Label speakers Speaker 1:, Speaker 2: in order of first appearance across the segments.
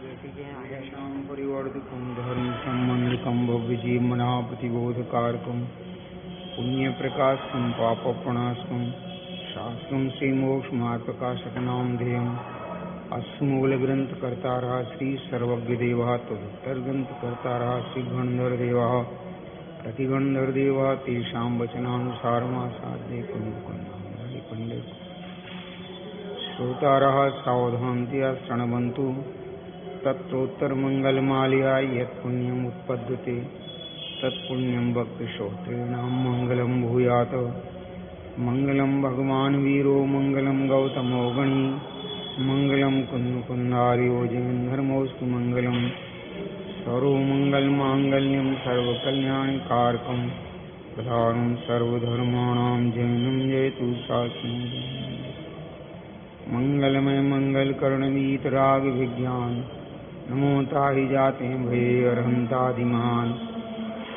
Speaker 1: येषां परिवर्तितं धर्मसम्बन्धिकं भव्यजीवमना प्रतिबोधकारकं पुण्यप्रकाशकं पापप्रणाशकं शास्त्रं श्रीमोक्षमार्गप्रकाशकनामधेयम् अस्मूलग्रन्थकर्तारः श्रीसर्वज्ञदेवः तदुत्तरग्रन्थकर्तारः श्रीगणधरदेवः प्रतिगणधरदेवः तेषां वचनानुसारमासाद्य कुन्दकुन्नामि पंडित श्रोतारः सावधानतया शृण्वन्तु तत्रोत्तरमङ्गलमालया यत्पुण्यम् उत्पद्यते तत्पुण्यं भक्तश्रोत्रेणां मङ्गलं भूयात्। मङ्गलं भगवान् वीरो मङ्गलं गौतमो गणी मङ्गलं कुन्दकुन्दार्यो जयन्धर्मोऽस्तु मङ्गलं सर्वमङ्गलमाङ्गल्यं सर्वकल्याणकारकं प्रधानं सर्वधर्माणां जयनं जयतु शास्त्रं। मंगलमय मंगलकर्णवीतराग विज्ञान नमो ताहि जाते भये अरहंतादिमान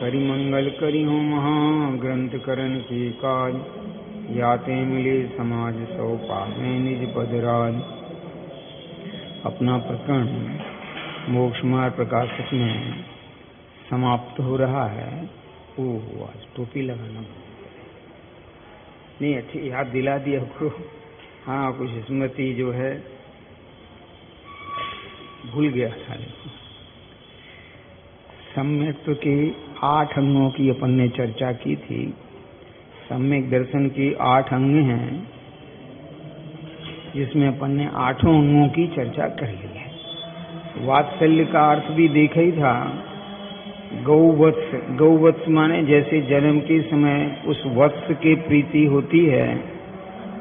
Speaker 1: करि मंगल करि हो महाग्रंथ करण के काज याते मिले समाज सौ पावे निज पदराज। अपना प्रकरण मोक्ष मार्ग प्रकाशक में समाप्त हो रहा है। ओह आज टोपी लगाना नहीं अच्छी याद दिला दी आपको। हाँ कुछ स्मृति जो है भूल गया था। सम्यक के 8 अंगों की अपन ने चर्चा की थी। सम्यक दर्शन के 8 अंग हैं जिसमें अपन ने 8 अंगों की चर्चा कर ली है। वात्सल्य का अर्थ भी देखा ही था। गौवत्स, गौवत्स माने जैसे जन्म के समय उस वत्स की प्रीति होती है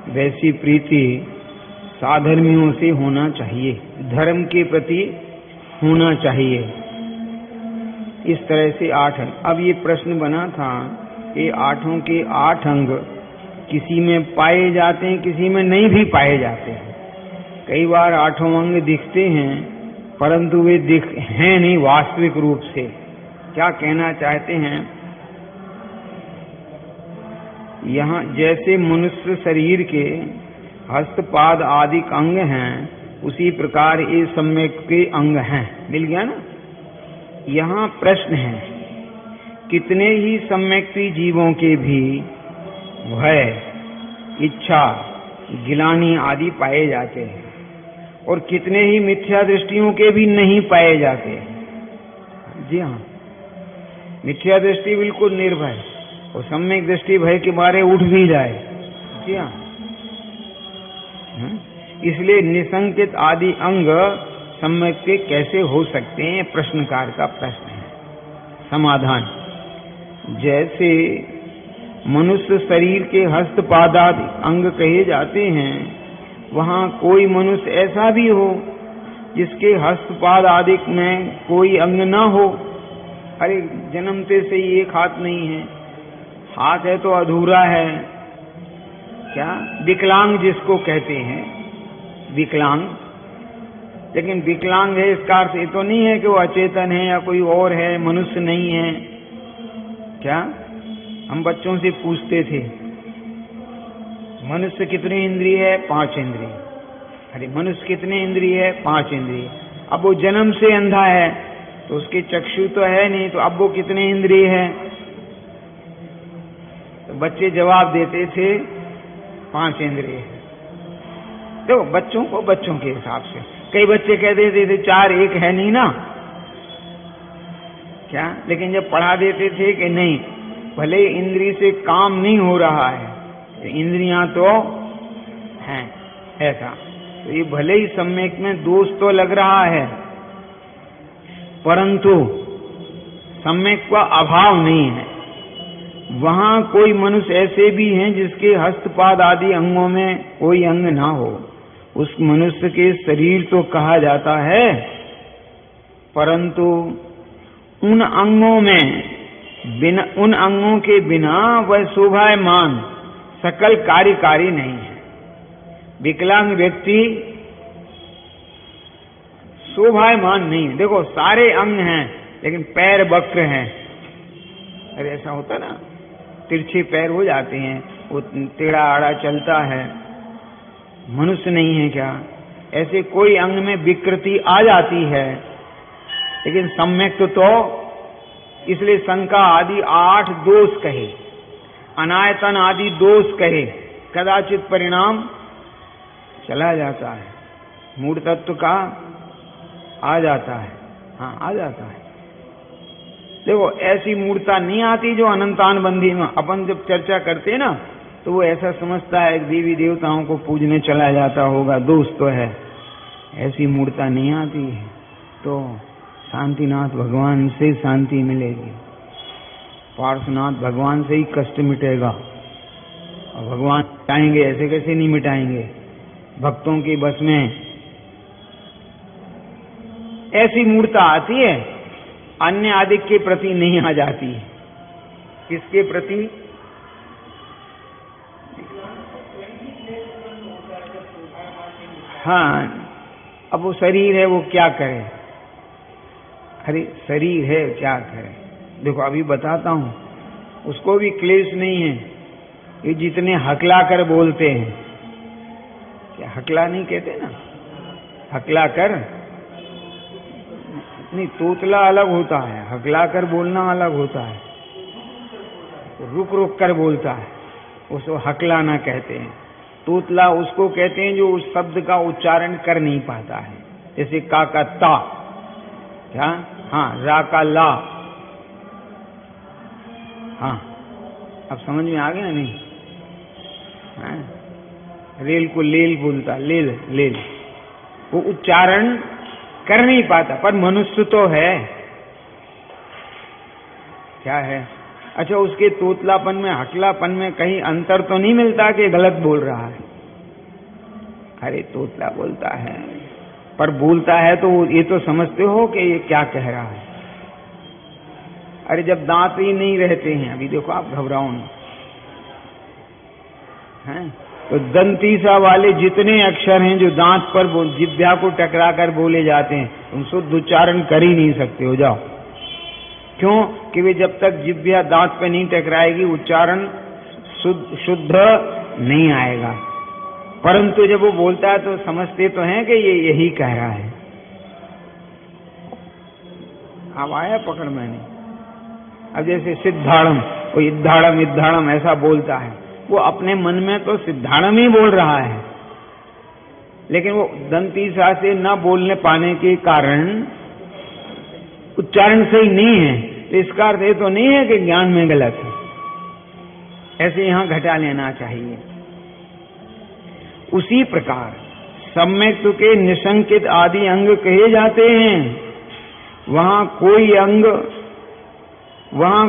Speaker 1: वैसी प्रीति साधर्मियों से होना चाहिए, धर्म के प्रति होना चाहिए। इस तरह से 8 अंग। अब ये प्रश्न बना था ये 8 के 8 अंग किसी में पाए जाते हैं किसी में नहीं भी पाए जाते हैं। कई बार 8 अंग दिखते हैं परंतु वे हैं नहीं वास्तविक रूप से। क्या कहना चाहते हैं यहाँ जैसे मनुष्य शरीर के हस्तपाद आदि अंग हैं उसी प्रकार ये सम्यक के अंग हैं। मिल गया ना। यहाँ प्रश्न है कितने ही सम्यक जीवों के भी भय इच्छा गिलानी आदि पाए जाते हैं और कितने ही मिथ्या दृष्टियों के भी नहीं पाए जाते हैं। जी हाँ, मिथ्या दृष्टि बिल्कुल निर्भय और सम्यक दृष्टि भय के मारे उठ भी जाए। जी हाँ, इसलिए निसंकित आदि अंग सम्यक के कैसे हो सकते हैं प्रश्नकार का प्रश्न है। समाधान जैसे मनुष्य शरीर के हस्तपाद आदि अंग कहे जाते हैं वहाँ कोई मनुष्य ऐसा भी हो जिसके हस्तपाद आदि में कोई अंग ना हो। अरे जन्मते से ही एक हाथ नहीं है, हाथ है तो अधूरा है। क्या विकलांग जिसको कहते हैं विकलांग, लेकिन विकलांग है इसका अर्थ ये तो नहीं है कि वो अचेतन है या कोई और है, मनुष्य नहीं है। क्या हम बच्चों से पूछते थे मनुष्य कितने इंद्रिय है? 5 इंद्रिय। अरे मनुष्य कितने इंद्रिय है? 5 इंद्रिय। अब वो जन्म से अंधा है तो उसके चक्षु तो है नहीं, तो अब वो कितने इंद्रिय है? तो बच्चे जवाब देते थे 5 इंद्रिय है। देखो बच्चों को बच्चों के हिसाब से। कई बच्चे कह देते थे 4 1 है नहीं ना। क्या लेकिन जब पढ़ा देते थे कि नहीं भले इंद्रिय से काम नहीं हो रहा है तो इंद्रियां तो हैं ऐसा, तो ये भले ही सम्यक में दोष तो लग रहा है परंतु सम्यक का अभाव नहीं है। वहां कोई मनुष्य ऐसे भी हैं जिसके हस्तपाद आदि अंगों में कोई अंग ना हो। उस मनुष्य के शरीर तो कहा जाता है परंतु उन अंगों के बिना वह शोभायमान सकल कार्यकारी नहीं है। विकलांग व्यक्ति शोभायमान नहीं है। देखो सारे अंग हैं लेकिन पैर वक्र हैं। अरे ऐसा होता ना, तिरछे पैर हो जाते हैं, वो टेढ़ा आड़ा चलता है। मनुष्य नहीं है क्या? ऐसे कोई अंग में विकृति आ जाती है, लेकिन सम्यक तो इसलिए शंका आदि 8 दोष कहे, अनायतन आदि दोष कहे, कदाचित परिणाम चला जाता है, मूढ़ तत्व का आ जाता है, हाँ आ जाता है। देखो ऐसी मूर्ता नहीं आती जो अनंतानुबंधी में अपन जब चर्चा करते हैं ना, तो वो ऐसा समझता है देवी देवताओं को पूजने चला जाता होगा, दोष तो है, ऐसी मूर्ता नहीं आती है। तो शांतिनाथ भगवान से शांति मिलेगी, पार्श्वनाथ भगवान से ही कष्ट मिटेगा, और भगवान मिटाएंगे ऐसे कैसे नहीं मिटाएंगे, भक्तों की बस में ऐसी मूर्ता आती है, अन्य आदि के प्रति नहीं आ जाती। किसके प्रति? हाँ, अब वो शरीर है, वो क्या करे, अरे शरीर है क्या करे। देखो अभी बताता हूं, उसको भी क्लेश नहीं है। ये जितने हकला कर बोलते हैं, क्या हकला नहीं कहते ना, हकला कर नहीं, तोतला अलग होता है, हकला कर बोलना अलग होता है, रुक रुक कर बोलता है, उसको हकलाना कहते हैं। तोतला उसको कहते हैं जो उस शब्द का उच्चारण कर नहीं पाता है, जैसे का ता, क्या, हाँ, रा का ला, हाँ अब समझ में आ गया नहीं? हाँ? रेल को लेल बोलता, लेल लेल, वो उच्चारण कर नहीं पाता, पर मनुष्य तो है, क्या है? अच्छा, उसके तोतलापन में, हकलापन में कहीं अंतर तो नहीं मिलता कि गलत बोल रहा है? अरे तोतला बोलता है, पर बोलता है तो ये तो समझते हो कि ये क्या कह रहा है। अरे जब दांत ही नहीं रहते हैं, अभी देखो आप घबराओ नहीं, हैं? तो दंतीसा वाले जितने अक्षर हैं जो दांत पर जिह्वा को टकरा कर बोले जाते हैं, तुम शुद्ध उच्चारण कर ही नहीं सकते हो, जाओ। क्यों? कि वे जब तक जिह्वा दांत पे नहीं टकराएगी उच्चारण शुद्ध नहीं आएगा। परंतु जब वो बोलता है तो समझते तो हैं कि ये यही कह रहा है। अब आया पकड़ मैंने। अब जैसे सिद्धाड़म, वो इद्धाड़म इद्धाड़म ऐसा बोलता है, वो अपने मन में तो सिद्धाड़म ही बोल रहा है, लेकिन वो दंतीसा से न बोलने पाने के कारण उच्चारण सही नहीं है। तो इसका अर्थ ये तो नहीं है कि ज्ञान में गलत है, ऐसे यहां घटा लेना चाहिए। उसी प्रकार सम्यक के निशंकित आदि अंग कहे जाते हैं। वहां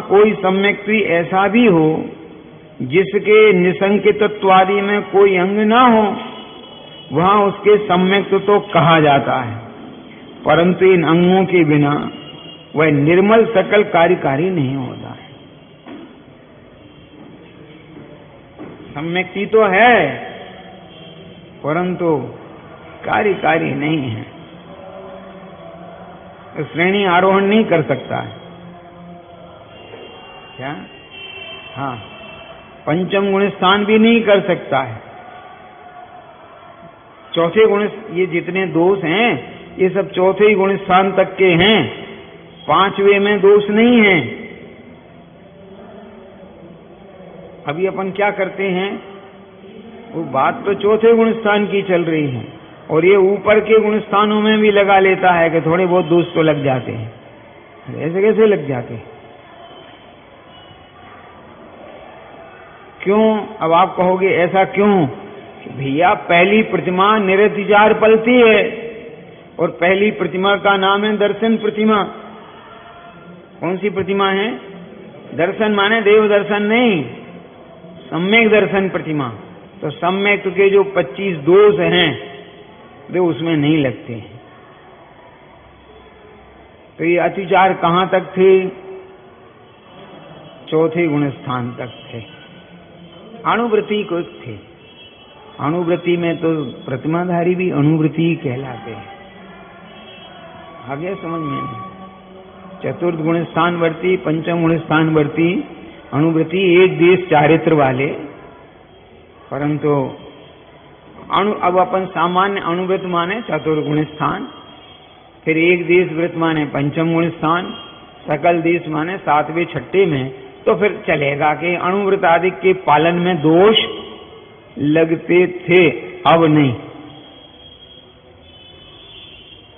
Speaker 1: कोई सम्यक ऐसा भी हो जिसके निशंकितत्वादि में कोई अंग ना हो, वहां उसके सम्यक तो कहा जाता है, परंतु इन अंगों के बिना वह निर्मल सकल कार्यकारी नहीं होता है। सम्यक्ति तो है परंतु कार्यकारी नहीं है, श्रेणी आरोहण नहीं कर सकता है। क्या? हाँ, पंचम गुण स्थान भी नहीं कर सकता है। चौथे गुण, ये जितने दोष हैं ये सब चौथे ही गुण स्थान तक के हैं, पांचवे में दोष नहीं है। अभी अपन क्या करते हैं, वो बात तो चौथे गुण स्थान की चल रही है और ये ऊपर के गुण स्थानों में भी लगा लेता है कि थोड़े बहुत दोष तो लग जाते हैं। ऐसे कैसे लग जाते? क्यों? अब आप कहोगे ऐसा क्यों? भैया पहली प्रतिमा निरतिचार पलती है और पहली प्रतिमा का नाम है दर्शन प्रतिमा। कौन सी प्रतिमा है? दर्शन माने देव दर्शन नहीं, सम्यक दर्शन प्रतिमा। तो सम्यक के जो 25 दोष हैं वे उसमें नहीं लगते हैं। तो ये अतिचार कहां तक थे? चौथे गुण स्थान तक थे। अणुवृत्ति को थे। अणुवृत्ति में तो प्रतिमाधारी भी अणुवृत्ति कहलाते हैं। आगे समझ में नहीं। चतुर्थ गुण स्थान वर्ती, पंचम गुण स्थान वर्ती अणुवृत्ति एक देश चारित्र वाले, परंतु अब अपन सामान्य अणुव्रत माने चतुर्गुण स्थान, फिर एक देश व्रत माने पंचम गुण स्थान, सकल देश माने 7वें 6ठे में, तो फिर चलेगा कि अणुव्रत आदि के पालन में दोष लगते थे, अब नहीं।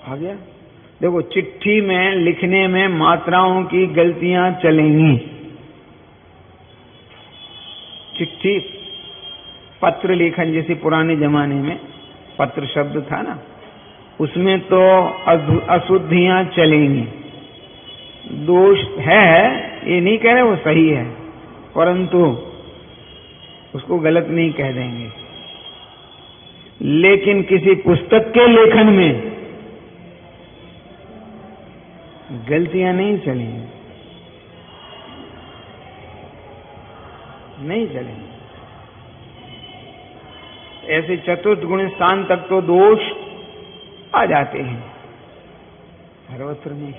Speaker 1: आ गया? देखो, चिट्ठी में लिखने में मात्राओं की गलतियां चलेंगी। चिट्ठी पत्र लेखन, जैसे पुराने जमाने में पत्र शब्द था ना, उसमें तो अशुद्धियां चलेंगी। दोष है, ये नहीं कह रहे वो सही है, परंतु उसको गलत नहीं कह देंगे। लेकिन किसी पुस्तक के लेखन में गलतियां नहीं चलेंगी, नहीं चलेंगी। ऐसे चतुर्थ गुण स्थान तक तो दोष आ जाते हैं, सर्वत्र नहीं।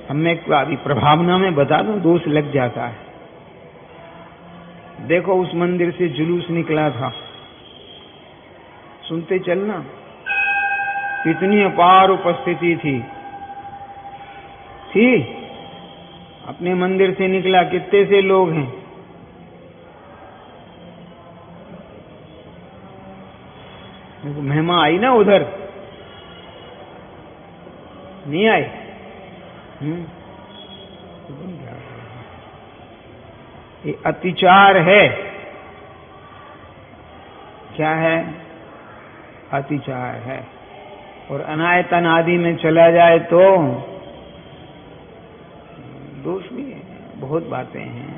Speaker 1: सम्यक अभी प्रभावना में बता दूं, दोष लग जाता है। देखो, उस मंदिर से जुलूस निकला था, सुनते चलना, कितनी अपार उपस्थिति थी। अपने मंदिर से निकला, कितने से लोग हैं? महिमा आई ना उधर, नहीं आई? ये अतिचार है। क्या है? अतिचार है। और अनायतन आदि में चला जाए तो दोष भी है, बहुत बातें हैं।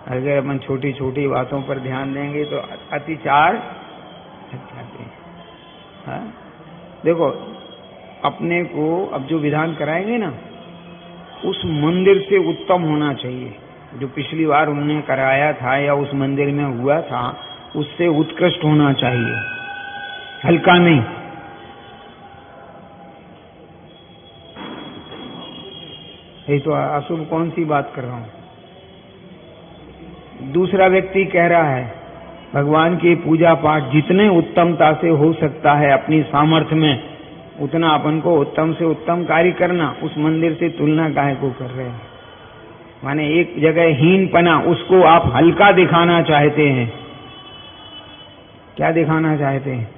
Speaker 1: अगर अपन छोटी छोटी बातों पर ध्यान देंगे तो अतिचार जाते हैं। हाँ? देखो, अपने को अब जो विधान कराएंगे ना, उस मंदिर से उत्तम होना चाहिए। जो पिछली बार उन्होंने कराया था या उस मंदिर में हुआ था, उससे उत्कृष्ट होना चाहिए, हल्का नहीं। ये तो अशुभ कौन सी बात कर रहा हूं। दूसरा व्यक्ति कह रहा है, भगवान की पूजा पाठ जितने उत्तमता से हो सकता है अपनी सामर्थ्य में, उतना अपन को उत्तम से उत्तम कार्य करना। उस मंदिर से तुलना काहे को कर रहे हैं? माने एक जगह हीनपना, उसको आप हल्का दिखाना चाहते हैं। क्या दिखाना चाहते हैं?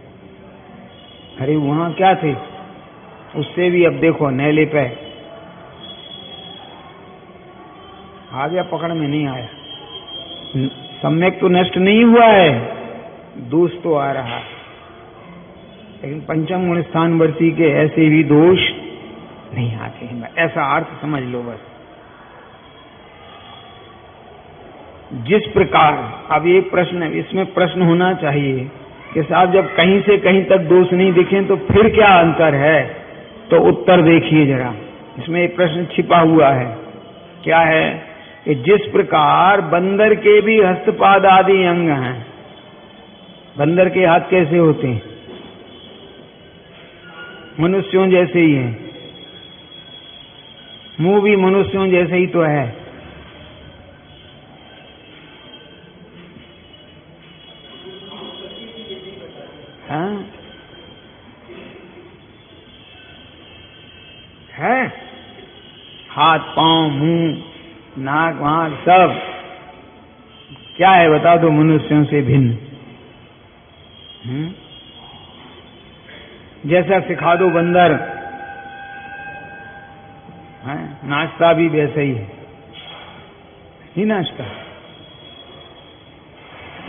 Speaker 1: अरे वहां क्या थे, उससे भी अब देखो नैले पे आ गया, पकड़ में नहीं आया। सम्यक तो नष्ट नहीं हुआ है, दोष तो आ रहा है। लेकिन पंचम गुण स्थान वर्ती के ऐसे भी दोष नहीं आते हैं, ऐसा अर्थ समझ लो बस। जिस प्रकार, अब ये प्रश्न, इसमें प्रश्न होना चाहिए कि साहब जब कहीं से कहीं तक दोष नहीं दिखे तो फिर क्या अंतर है? तो उत्तर देखिए जरा, इसमें एक प्रश्न छिपा हुआ है। क्या है? कि जिस प्रकार बंदर के भी हस्तपाद आदि अंग हैं, बंदर के हाथ कैसे होते हैं? मनुष्यों जैसे ही है। मुंह भी मनुष्यों जैसे ही तो है। हाँ? है? हाथ, पांव, मुंह, नाक, वाक सब क्या है बता दो मनुष्यों से भिन्न? जैसा सिखा दो बंदर, नाचता भी वैसे ही है, ही नाचता।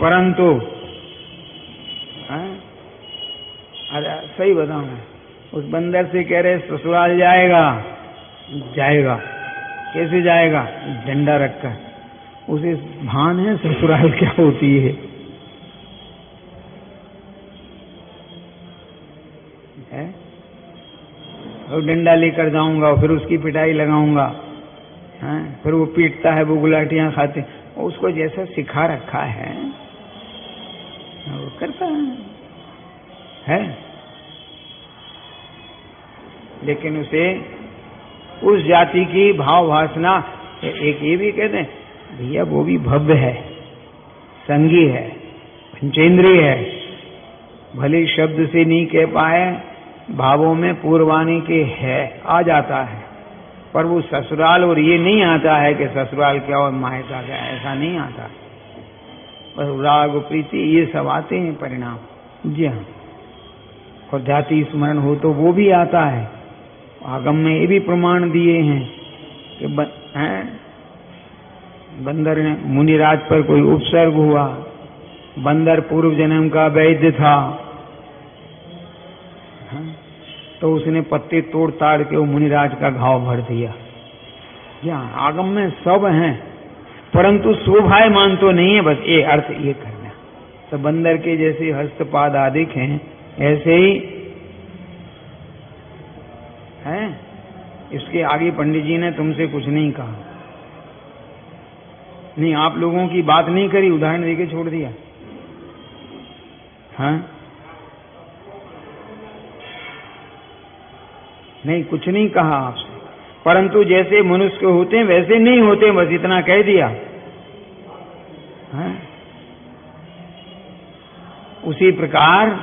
Speaker 1: परंतु अरे सही बताऊं, उस बंदर से कह रहे ससुराल जाएगा, जाएगा। कैसे जाएगा? झंडा रखकर। उसे भान है ससुराल क्या होती है? और डंडा लेकर जाऊंगा, फिर उसकी पिटाई लगाऊंगा, फिर वो पीटता है, वो गुलाटियां खाते, उसको जैसा सिखा रखा है वो करता है। लेकिन उसे उस जाति की भाव वासना, एक ये भी कहते हैं भैया वो भी भव्य है, संगी है, पंचेंद्रिय है, भले शब्द से नहीं कह पाए, भावों में पूर्वाणी के है, आ जाता है, पर वो ससुराल और ये नहीं आता है कि ससुराल क्या और मायका क्या, ऐसा नहीं आता। पर राग प्रीति ये सब आते हैं परिणाम। जी हाँ, और जाति स्मरण हो तो वो भी आता है। आगम में ये भी प्रमाण दिए हैं कि बंदर ने मुनिराज पर कोई उपसर्ग हुआ, बंदर पूर्व जन्म का वैद्य था, तो उसने पत्ते तोड़ ताड़ के वो मुनिराज का घाव भर दिया। यहाँ आगम में सब हैं, परंतु शोभायमान तो नहीं है, बस ये अर्थ ये करना। तो बंदर के जैसे हस्तपाद आदिक हैं, ऐसे ही हैं। इसके आगे पंडित जी ने तुमसे कुछ नहीं कहा, नहीं आप लोगों की बात नहीं करी, उदाहरण देके छोड़ दिया। हाँ नहीं, कुछ नहीं कहा आपसे, परंतु जैसे मनुष्य होते हैं वैसे नहीं होते, बस इतना कह दिया। हाँ? उसी प्रकार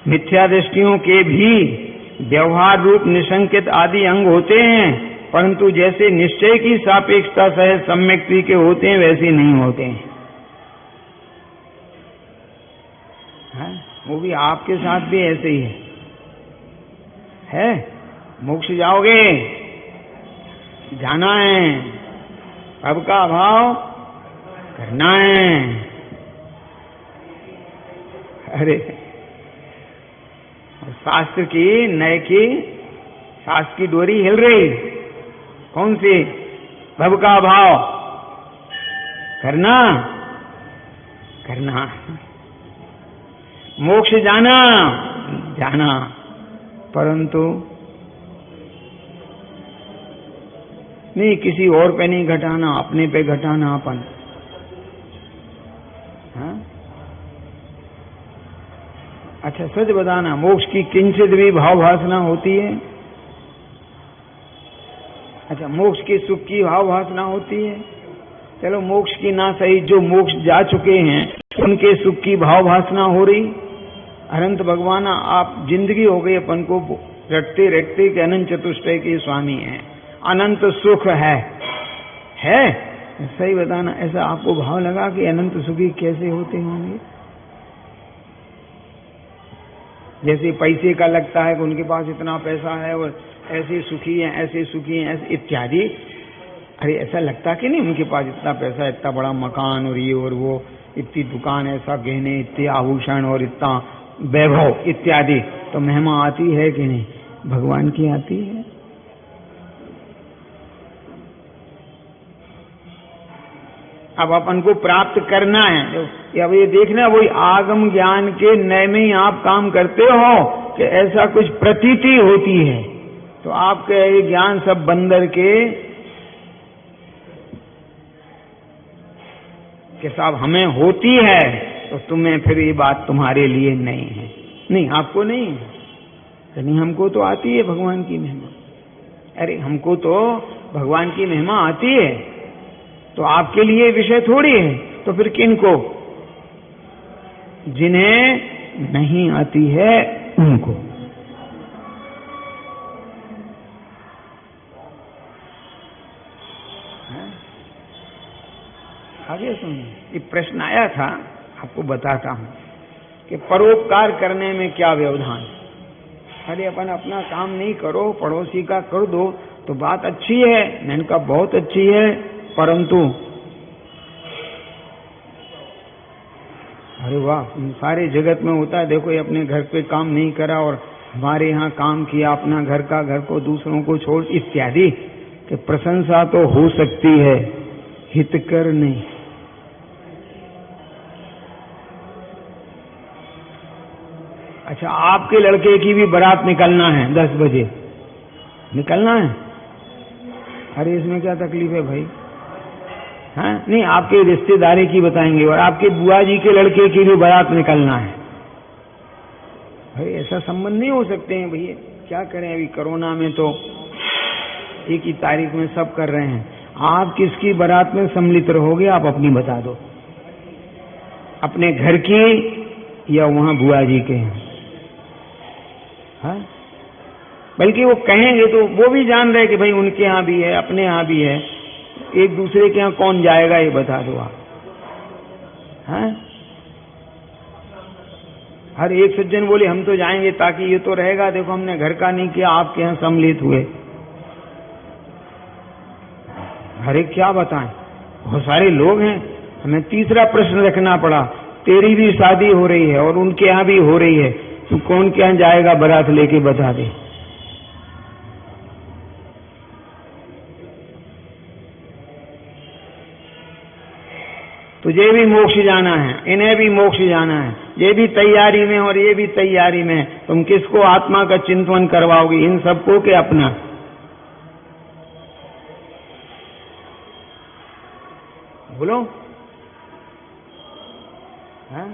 Speaker 1: मिथ्या दृष्टियों के भी व्यवहार रूप निसंकित आदि अंग होते हैं, परंतु जैसे निश्चय की सापेक्षता सह सम्यक्ति के होते हैं वैसे नहीं होते हैं। हाँ? वो भी आपके साथ भी ऐसे ही है। मोक्ष जाओगे, जाना है, अब का अभाव करना है। अरे शास्त्र की नए की शास्त्र की डोरी हिल रही, कौन सी? भव का अभाव करना, करना, मोक्ष जाना, जाना, परंतु नहीं किसी और पे नहीं घटाना, अपने पे घटाना अपन। हाँ? अच्छा सच बताना, मोक्ष की किंचित भी भाव वासना होती है? अच्छा मोक्ष के सुख की भाव वासना होती है? चलो मोक्ष की ना सही, जो मोक्ष जा चुके हैं उनके सुख की भाव वासना हो रही। अनंत भगवान आप जिंदगी हो गई अपन को रटते रटते कि अनंत चतुष्टय के स्वामी हैं, अनंत सुख है? सही बताना, ऐसा आपको भाव लगा कि अनंत सुखी कैसे होते होंगे? जैसे पैसे का लगता है कि उनके पास इतना पैसा है और ऐसे सुखी हैं, ऐसे सुखी हैं, ऐसे इत्यादि। अरे ऐसा लगता कि नहीं उनके पास इतना पैसा, इतना बड़ा मकान और ये और वो, इतनी दुकान, ऐसा गहने, इतने आभूषण और इतना वैभव इत्यादि, तो महिमा आती है कि नहीं? भगवान की आती है। अब अपन को प्राप्त करना है, अब ये देखना वही आगम ज्ञान के नए में ही आप काम करते हो कि ऐसा कुछ प्रतीति होती है, तो आपके ये ज्ञान सब बंदर के साथ हमें होती है, तो तुम्हें फिर ये बात तुम्हारे लिए नहीं है। नहीं आपको नहीं है, नहीं हमको तो आती है भगवान की महिमा। अरे हमको तो भगवान की महिमा आती है, तो आपके लिए विषय थोड़ी है। तो फिर किनको? जिन्हें नहीं आती है उनको। आगे सुनिए, ये प्रश्न आया था, आपको बताता हूं कि परोपकार करने में क्या व्यवधान। अरे अपन अपना काम नहीं करो, पड़ोसी का कर दो, तो बात अच्छी है, मैंने कहा बहुत अच्छी है, परंतु अरे वाह सारे जगत में होता है, देखो ये अपने घर पे काम नहीं करा और हमारे यहाँ काम किया, अपना घर का घर को दूसरों को छोड़ इत्यादि, कि प्रशंसा तो हो सकती है, हितकर नहीं। अच्छा आपके लड़के की भी बारात निकलना है 10 बजे, निकलना है, अरे इसमें क्या तकलीफ है भाई? हाँ नहीं, आपके रिश्तेदारी की बताएंगे, और आपके बुआ जी के लड़के की भी बारात निकलना है। भाई ऐसा संबंध नहीं हो सकते हैं भैया, क्या करें? अभी कोरोना में तो एक ही तारीख में सब कर रहे हैं। आप किसकी बारात में सम्मिलित रहोगे? आप अपनी बता दो, अपने घर की या वहां बुआ जी के हैं? हाँ? बल्कि वो कहेंगे तो वो भी जान रहे कि भाई उनके यहाँ भी है, अपने यहाँ भी है, एक दूसरे के यहाँ कौन जाएगा ये बता दो आप। हाँ? हर एक सज्जन बोले हम तो जाएंगे, ताकि ये तो रहेगा देखो हमने घर का नहीं किया, आपके यहाँ सम्मिलित हुए। हर एक क्या बताएं, बहुत सारे लोग हैं। हमें तीसरा प्रश्न रखना पड़ा, तेरी भी शादी हो रही है और उनके यहाँ भी हो रही है, तू कौन के यहाँ जाएगा बारात लेके, बता दे। तुझे भी मोक्ष जाना है, इन्हें भी मोक्ष जाना है, ये भी तैयारी में और ये भी तैयारी में। तुम किसको आत्मा का चिंतन करवाओगे, इन सबको के अपना? बोलो। हाँ?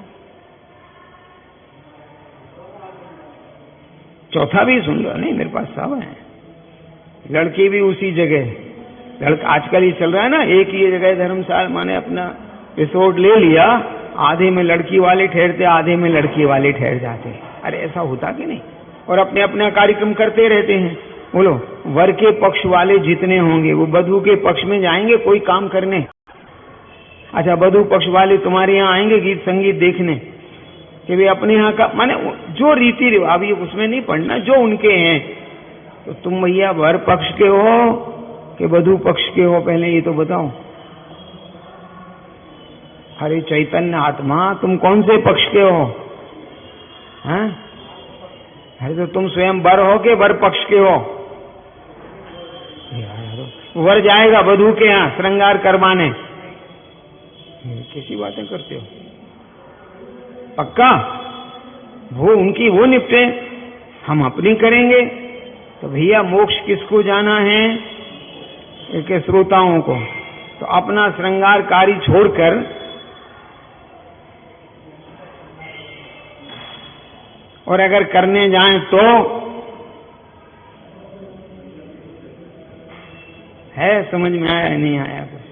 Speaker 1: चौथा भी सुन लो। नहीं, मेरे पास सब है। लड़की भी उसी जगह, लड़का आजकल ही चल रहा है ना, एक ही जगह धर्मशाला माने अपना रिसोर्ट ले लिया, आधे में लड़की वाले ठहरते, आधे में लड़की वाले ठहर जाते। अरे ऐसा होता कि नहीं? और अपने अपना कार्यक्रम करते रहते हैं। बोलो, वर के पक्ष वाले जितने होंगे वो वधू के पक्ष में जाएंगे कोई काम करने? अच्छा, वधू पक्ष वाले तुम्हारे यहाँ आएंगे गीत संगीत देखने कि वे अपने यहाँ का माने जो रीति रिवाज, ये उसमें नहीं पढ़ना, जो उनके हैं। तो तुम भैया वर पक्ष के हो कि वधू पक्ष के हो, पहले ये तो बताओ। अरे चैतन्य आत्मा, तुम कौन से पक्ष के हो? हैं? अरे तो तुम स्वयं वर हो के वर पक्ष के हो? वर जाएगा वधू के यहाँ श्रृंगार करवाने, कैसी बातें करते हो? पक्का? वो उनकी वो निपटे, हम अपनी करेंगे। तो भैया मोक्ष किसको जाना है? एक श्रोताओं को। तो अपना श्रृंगार कार्य छोड़कर और अगर करने जाएं तो है, समझ में आया नहीं आया कुछ?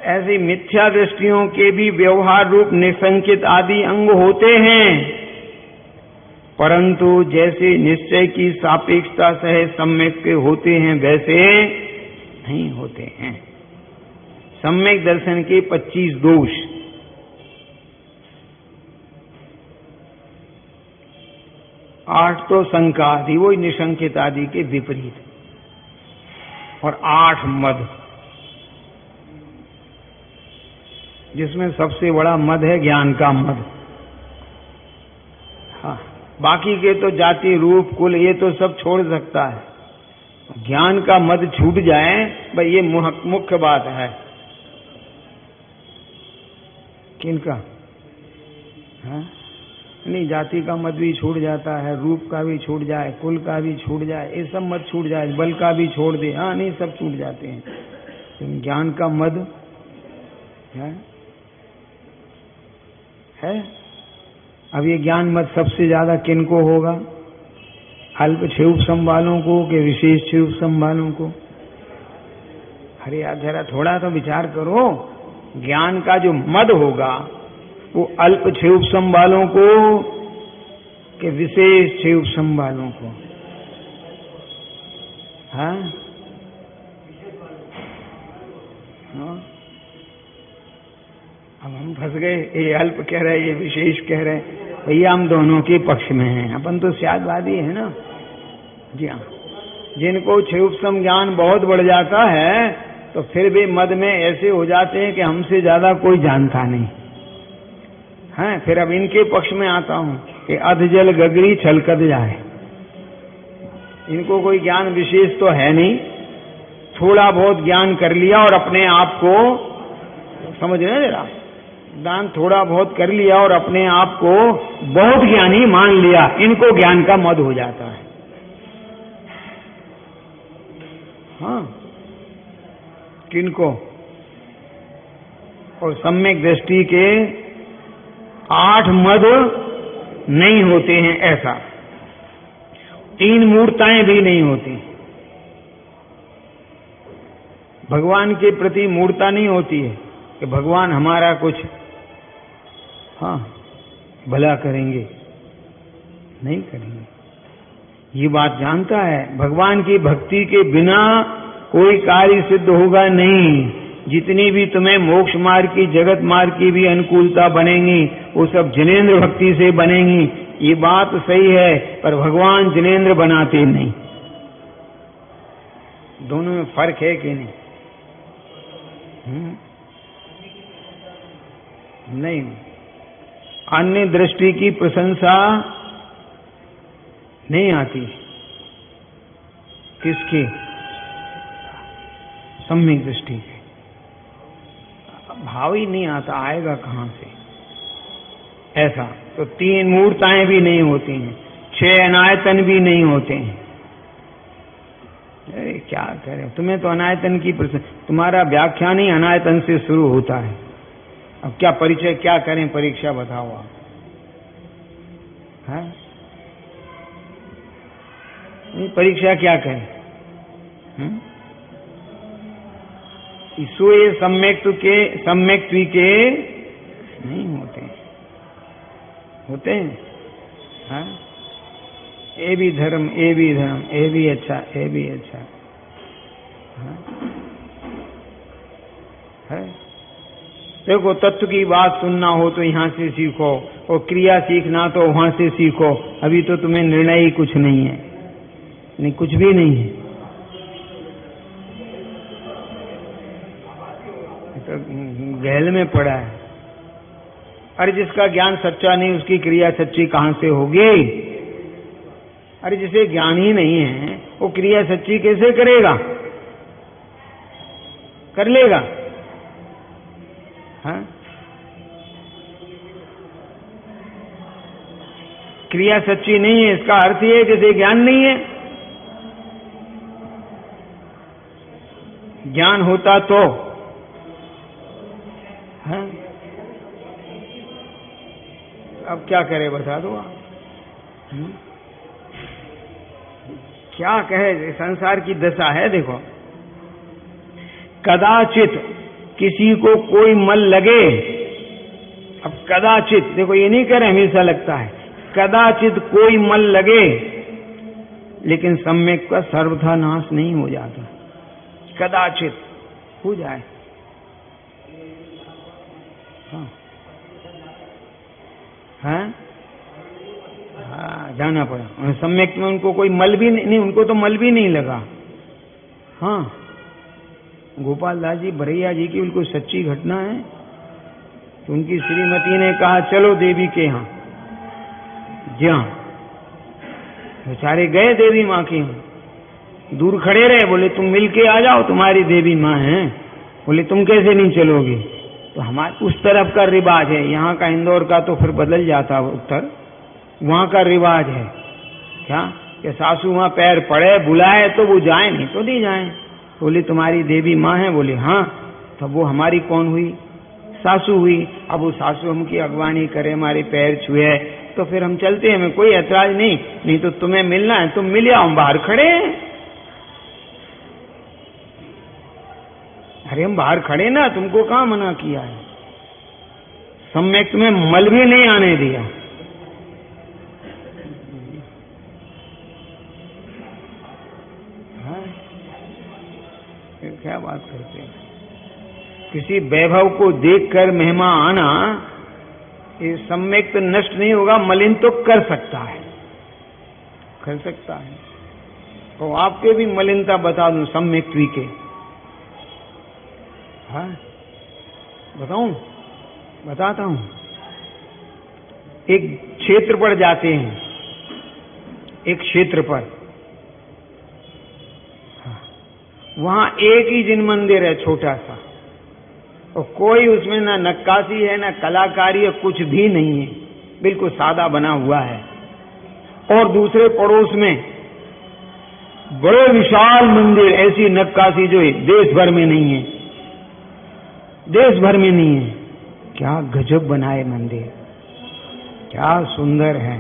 Speaker 1: ऐसी मिथ्या दृष्टियों के भी व्यवहार रूप निसंकित आदि अंग होते हैं, परंतु जैसे निश्चय की सापेक्षता सह सम्यक के होते हैं वैसे नहीं होते हैं। सम्यक दर्शन के 25 दोष। 8 तो शंका आदि, वो निशंकित आदि के विपरीत, और 8 मद, जिसमें सबसे बड़ा मद है ज्ञान का मद। हाँ, बाकी के तो जाति रूप कुल ये तो सब छोड़ सकता है, ज्ञान का मद छूट जाए भाई, ये मुख्य बात है। किनका? हाँ? नहीं, जाति का मद भी छूट जाता है, रूप का भी छूट जाए, कुल का भी छूट जाए, ये सब मत छूट जाए, बल का भी छोड़ दे। हाँ, नहीं, सब छूट जाते हैं, लेकिन ज्ञान का मद है। अब ये ज्ञान मत सबसे ज्यादा किनको होगा? अल्प क्षुब्धम वालों को कि विशेष क्षुब्धम वालों को? अरे यार जरा थोड़ा तो विचार करो। ज्ञान का जो मद होगा वो अल्प क्षुब्धम वालों को कि विशेष क्षुब्धम वालों को? हाँ? अब हम फंस गए, ये अल्प कह रहे, ये विशेष कह रहे। भैया हम दोनों के पक्ष में हैं, अपन तो स्यादवादी है ना। जी हाँ, जिनको क्षुब्धम ज्ञान बहुत बढ़ जाता है तो फिर भी मद में ऐसे हो जाते हैं कि हमसे ज्यादा कोई जानता नहीं है। फिर अब इनके पक्ष में आता हूं कि अध जल गगरी छलकत जाए। इनको कोई ज्ञान विशेष तो है नहीं, थोड़ा बहुत ज्ञान कर लिया और अपने आप को, समझ रहे हैं जरा, दान थोड़ा बहुत कर लिया और अपने आप को बहुत ज्ञानी मान लिया, इनको ज्ञान का मद हो जाता है। हाँ, किनको? और सम्यक दृष्टि के 8 मद नहीं होते हैं, ऐसा 3 मूर्ताएं भी नहीं होती। भगवान के प्रति मूढ़ता नहीं होती है कि भगवान हमारा कुछ भला करेंगे, नहीं करेंगे। ये बात जानता है, भगवान की भक्ति के बिना कोई कार्य सिद्ध होगा नहीं। जितनी भी तुम्हें मोक्ष मार्ग की, जगत मार्ग की भी अनुकूलता बनेंगी, वो सब जिनेंद्र भक्ति से बनेंगी। ये बात सही है, पर भगवान जिनेंद्र बनाते नहीं। दोनों में फर्क है कि नहीं? नहीं। अन्य दृष्टि की प्रशंसा नहीं आती। किसकी? सम्यक दृष्टि के। भाव ही नहीं आता, आएगा कहां से? ऐसा तो 3 मूर्ताएं भी नहीं होती हैं, 6 अनायतन भी नहीं होते हैं। अरे क्या करें, तुम्हें तो अनायतन की तुम्हारा व्याख्यान ही अनायतन से शुरू होता है। अब क्या परिचय, क्या करें, परीक्षा बताओ आप। है परीक्षा क्या करें? इसलिए सम्यक्त्व के नहीं होते हैं। हाँ? ये भी धर्म, ये भी धर्म, ये भी अच्छा, ये भी अच्छा। हाँ? है? देखो, तत्व की बात सुनना हो तो यहां से सीखो, और क्रिया सीखना तो वहां से सीखो। अभी तो तुम्हें निर्णय ही कुछ नहीं है, नहीं, कुछ भी नहीं है। तो गहल में पड़ा है। अरे जिसका ज्ञान सच्चा नहीं, उसकी क्रिया सच्ची कहां से होगी? अरे जिसे ज्ञान ही नहीं है, वो क्रिया सच्ची कैसे करेगा? कर लेगा? हाँ? क्रिया सच्ची नहीं है, इसका अर्थ ये है कि जिसे ज्ञान नहीं है। ज्ञान होता तो हाँ? अब क्या करे, बता दो आप। क्या कहे, संसार की दशा है। देखो, कदाचित किसी को कोई मल लगे। अब कदाचित, देखो ये नहीं कह रहे हमेशा लगता है, कदाचित कोई मल लगे, लेकिन सम्यक का सर्वथा नाश नहीं हो जाता। कदाचित हो जाए। हाँ? जाना पड़ा। सम्यक में उनको कोई मल भी नहीं, उनको तो मल भी नहीं लगा। हाँ, गोपाल दास जी भरैया जी की बिल्कुल सच्ची घटना है कि उनकी श्रीमती ने कहा चलो देवी के यहाँ। जहाँ बेचारे गए देवी माँ के यहाँ, दूर खड़े रहे, बोले तुम मिल के आ जाओ, तुम्हारी देवी माँ है। बोले तुम कैसे नहीं चलोगे? तो हमारे उस तरफ का रिवाज है, यहाँ का इंदौर का तो फिर बदल जाता उत्तर। वहाँ का रिवाज है क्या कि सासू माँ पैर पड़े, बुलाए तो वो जाए, नहीं तो नहीं जाए। बोले तुम्हारी देवी माँ है? बोले हाँ। तब वो हमारी कौन हुई? सासू हुई। अब वो सासू हमकी अगवानी करे, हमारे पैर छुए, तो फिर हम चलते हैं, हमें कोई ऐतराज नहीं। नहीं तो तुम्हें मिलना है तुम मिल आओ, हम बाहर खड़े हैं। अरे हम बाहर खड़े ना, तुमको कहाँ मना किया है? सम्यक में मल भी नहीं आने दिया। हाँ? क्या बात करते हैं? किसी वैभव को देखकर महिमा आना, ये सम्यक तो नष्ट नहीं होगा, मलिन तो कर सकता है, कर सकता है। तो आपके भी मलिनता बता दूं सम्यक के। हाँ, बताऊं? बताता हूं। एक क्षेत्र पर जाते हैं, एक क्षेत्र पर, वहां एक ही जिन मंदिर है, छोटा सा, और कोई उसमें ना नक्काशी है, ना कलाकारी है, कुछ भी नहीं है, बिल्कुल सादा बना हुआ है। और दूसरे पड़ोस में बड़े विशाल मंदिर, ऐसी नक्काशी जो देश भर में नहीं है, देश भर में नहीं है। क्या गजब बनाए मंदिर, क्या सुंदर है।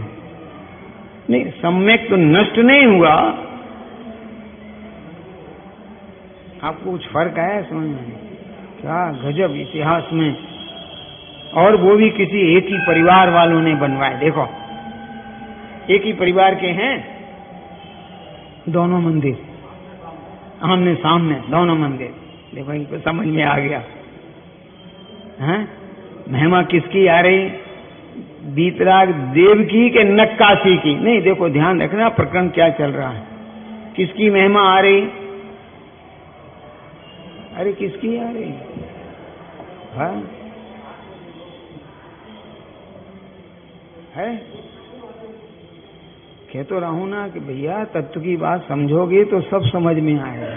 Speaker 1: नहीं, सम्यक तो नष्ट नहीं हुआ। आपको कुछ फर्क आया समझ में? क्या गजब इतिहास में, और वो भी किसी एक ही परिवार वालों ने बनवाए। देखो एक ही परिवार के हैं दोनों मंदिर, आमने सामने दोनों मंदिर। देखो इनको समझ में आ गया है महिमा किसकी आ रही, बीतराग देव की के नक्काशी की? नहीं, देखो ध्यान रखना प्रकरण क्या चल रहा है, किसकी महिमा आ रही? अरे किसकी आ रही? हाँ है, कह तो रहा हूं ना कि भैया तत्व की बात समझोगे तो सब समझ में आएगा।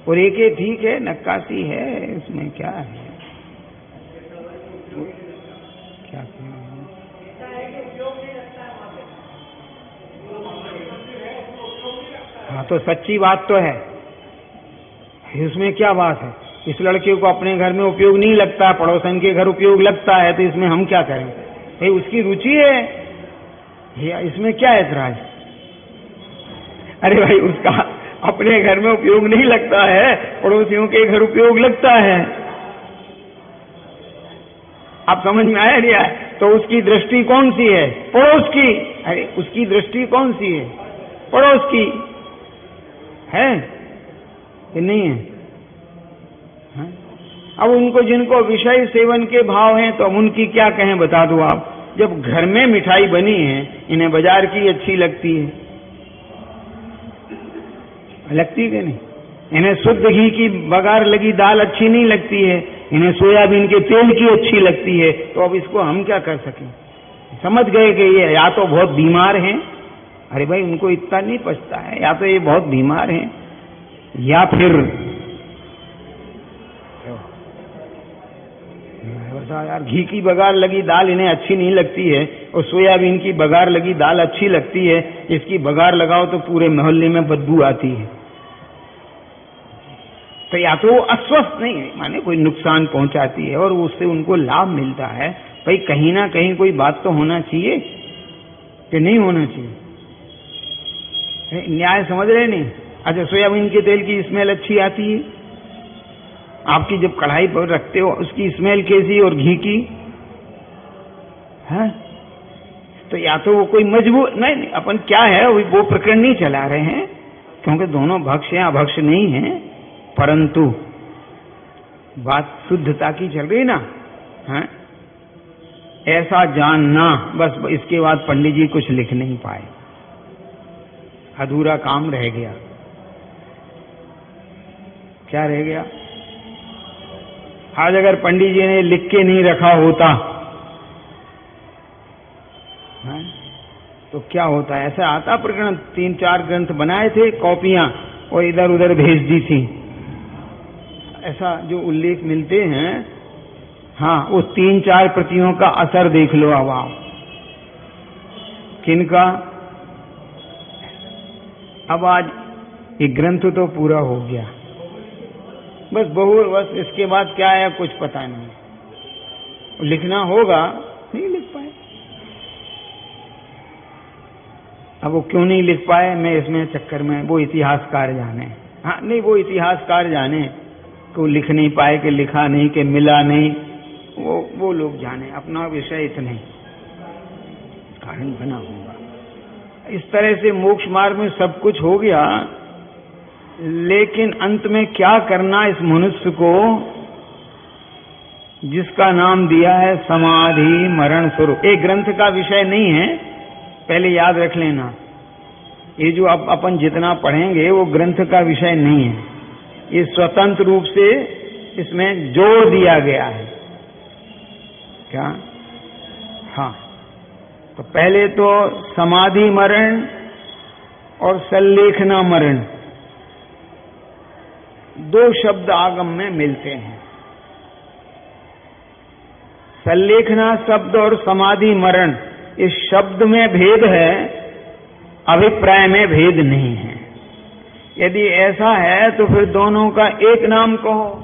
Speaker 1: और एक ठीक है, नक्काशी है, इसमें क्या है, क्या हाँ तो सच्ची बात तो है, इसमें क्या बात है? इस लड़के को अपने घर में उपयोग नहीं लगता, पड़ोसन के घर उपयोग लगता है, तो इसमें हम क्या करें? भाई उसकी रुचि है, इसमें क्या ऐतराज? अरे भाई उसका अपने घर में उपयोग नहीं लगता है, पड़ोसियों के घर उपयोग लगता है। आप समझ में आया नहीं आया? तो उसकी दृष्टि कौन सी है? पड़ोस की। अरे उसकी दृष्टि कौन सी है? पड़ोस की है कि नहीं है? अब उनको जिनको विषय सेवन के भाव हैं तो उनकी क्या कहें, बता दो आप। जब घर में मिठाई बनी है, इन्हें बाजार की अच्छी लगती है, लगती है नहीं? इन्हें शुद्ध घी की बघार लगी दाल अच्छी नहीं लगती है, इन्हें सोयाबीन के तेल की अच्छी लगती है। तो अब इसको हम क्या कर सकें? समझ गए कि ये या तो बहुत बीमार हैं, अरे भाई उनको इतना नहीं पचता है, या तो ये बहुत बीमार हैं, या फिर यार घी की बघार लगी दाल इन्हें अच्छी नहीं लगती है और सोयाबीन की बघार लगी दाल अच्छी लगती है, इसकी बघार लगाओ तो पूरे मोहल्ले में बदबू आती है। तो या तो वो अस्वस्थ नहीं है, माने कोई नुकसान पहुंचाती है और उससे उनको लाभ मिलता है, भाई कहीं ना कहीं कोई बात तो होना चाहिए कि नहीं होना चाहिए? न्याय समझ रहे नहीं? अच्छा सोयाबीन के तेल की स्मेल अच्छी आती है, आपकी जब कढ़ाई पर रखते हो उसकी स्मेल कैसी, और घी की है? तो या तो वो कोई मजबूर नहीं, अपन क्या है वो प्रकरण नहीं चला रहे हैं, क्योंकि दोनों भक्ष हैं, अभक्ष नहीं हैं, परंतु बात शुद्धता की चल रही ना है? ऐसा जानना, बस इसके बाद पंडित जी कुछ लिख नहीं पाए, अधूरा काम रह गया। क्या रह गया? आज अगर पंडित जी ने लिख के नहीं रखा होता है, तो क्या होता? ऐसा आता प्रकरण, 3-4 ग्रंथ बनाए थे, कॉपियां और इधर उधर भेज दी थी, ऐसा जो उल्लेख मिलते हैं। हाँ, वो 3-4 प्रतियों का असर देख लो अब आप, किनका? अब आज एक ग्रंथ तो पूरा हो गया, बस बस इसके बाद क्या है कुछ पता नहीं, लिखना होगा, नहीं लिख पाए। अब वो क्यों नहीं लिख पाए, मैं इसमें चक्कर में, वो इतिहासकार जाने। हाँ नहीं, वो इतिहासकार जाने को लिख नहीं पाए, कि लिखा नहीं, कि मिला नहीं, वो लोग जाने, अपना विषय इतने कारण बना होगा। इस तरह से मोक्ष मार्ग में सब कुछ हो गया, लेकिन अंत में क्या करना इस मनुष्य को, जिसका नाम दिया है समाधि मरण स्वरूप। एक ग्रंथ का विषय नहीं है, पहले याद रख लेना। ये जो अब अपन जितना पढ़ेंगे वो ग्रंथ का विषय नहीं है, ये स्वतंत्र रूप से इसमें जोड़ दिया गया है। क्या? हाँ, तो पहले तो समाधि मरण और सल्लेखना मरण, 2 शब्द आगम में मिलते हैं। सल्लेखना शब्द और समाधि मरण, इस शब्द में भेद है, अभिप्राय में भेद नहीं है। यदि ऐसा है तो फिर दोनों का एक नाम कहो।